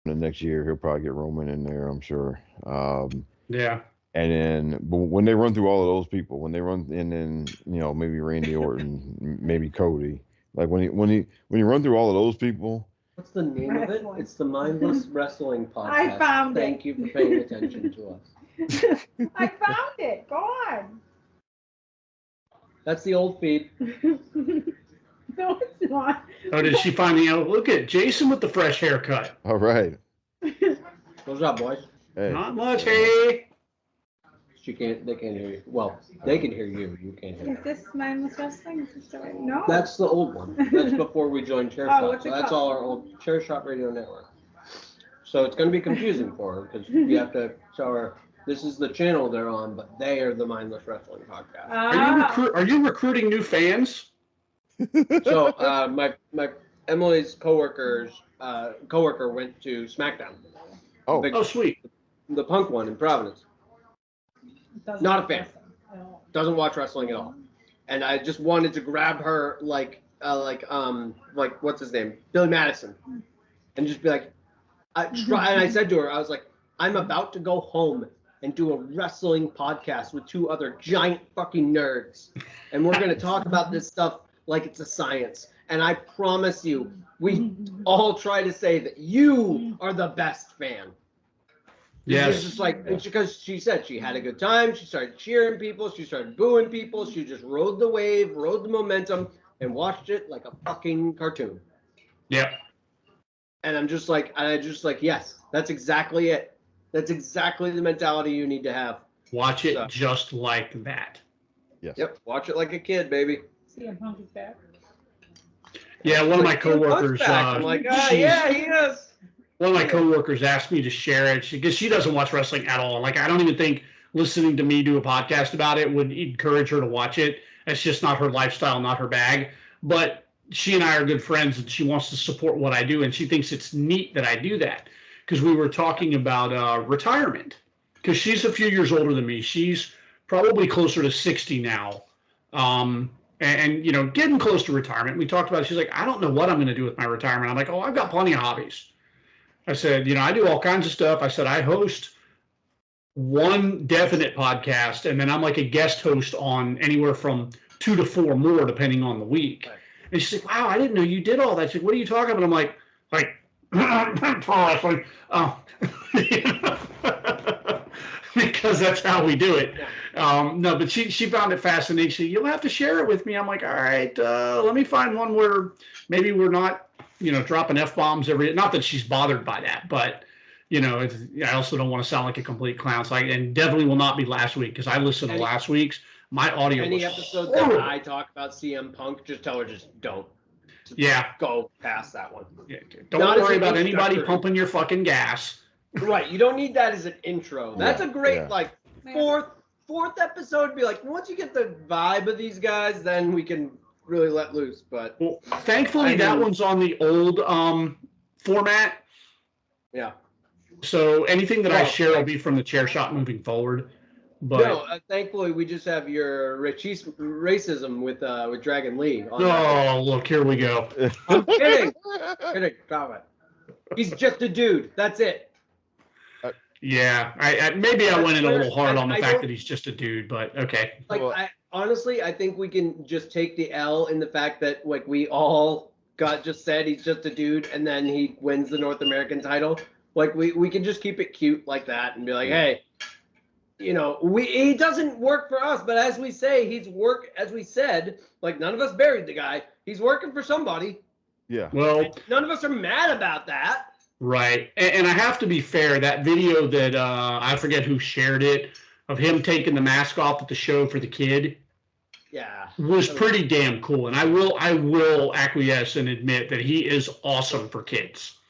the next year he'll probably get Roman in there, I'm sure. Yeah. And then, but when they run through all of those people, when they run, and then maybe Randy Orton, maybe Cody, like when you run through all of those people. What's the name of it? It's the Mindless Wrestling Podcast. I found it. Thank you for paying attention to us. I found it. Go on. That's the old feed. No, it's not. Oh, did she finally out? Look at Jason with the fresh haircut. All right. What's up, boys? Hey. Not much, hey. They can't hear you. Well, they can hear you. You can't hear Is them. this mindless wrestling? Is this the right? No. That's the old one. That's before we joined Chair Oh, Shot. what's So it that's called? all our old Chair Shot Radio Network. So it's going to be confusing for her because you have to tell her this is the channel they're on, but they are the Mindless Wrestling Podcast. Are you recruiting new fans? So my Emily's coworker went to SmackDown. Oh. Big- Oh, sweet. The Punk one in Providence. Doesn't Not a fan. at all. Doesn't watch wrestling at all. And I just wanted to grab her like what's his name? Billy Madison. And just be like, and I said to her, I was like, I'm about to go home and do a wrestling podcast with two other giant fucking nerds. And we're going to talk about this stuff like it's a science. And I promise you, we all try to say that you are the best fan. Yes. It's just like, because she said she had a good time. She started cheering people. She started booing people. She just rode the wave, rode the momentum, and watched it like a fucking cartoon. Yep. And I'm just like, yes, that's exactly it. That's exactly the mentality you need to have. Watch it just like that. Yes. Yep. Watch it like a kid, baby. CM Punk is back. Yeah, one of my coworkers. I'm like, yeah, he is. One of my coworkers asked me to share it because she doesn't watch wrestling at all. Like, I don't even think listening to me do a podcast about it would encourage her to watch it. That's just not her lifestyle, not her bag. But she and I are good friends, and she wants to support what I do, and she thinks it's neat that I do that. Because we were talking about retirement. Because she's a few years older than me. She's probably closer to 60 now. And getting close to retirement. We talked about it. She's like, I don't know what I'm going to do with my retirement. I'm like, oh, I've got plenty of hobbies. I said, I do all kinds of stuff. I said, I host one definite podcast, and then I'm like a guest host on anywhere from 2 to 4 more, depending on the week. Right. And she's like, wow, I didn't know you did all that. She's like, what are you talking about? I'm like, pro wrestling. Because that's how we do it. No, but she found it fascinating. She said, you'll have to share it with me. I'm like, all right, let me find one where maybe we're not, dropping F-bombs not that she's bothered by that, but, I also don't want to sound like a complete clown. So and definitely will not be last week because I listened to last week's. My audio Any was episode horrible. that I talk about CM Punk, just tell her don't. Yeah. Go past that one. Yeah, don't worry about anybody pumping your fucking gas. Right. You don't need that as an intro. That's a great, fourth episode. Be like, once you get the vibe of these guys, then we can really let loose. But thankfully, that one's on the old format. Yeah. So anything that I share will be from the chair shot moving forward. But no, thankfully we just have your racism with Dragon Lee. Look, here we go. I'm kidding. Stop it. He's just a dude. That's it. Yeah, maybe I went in a little hard on the fact that he's just a dude, but okay. Honestly, I think we can just take the L in the fact that we all just said he's just a dude, and then he wins the North American title. We can just keep it cute like that and be like, hey, he doesn't work for us, but as we say, as we said, none of us buried the guy. He's working for somebody. Yeah. Well, none of us are mad about that. Right. And I have to be fair, that video that I forget who shared it of him taking the mask off at the show for the kid. Yeah. Was pretty damn cool. And I will acquiesce and admit that he is awesome for kids.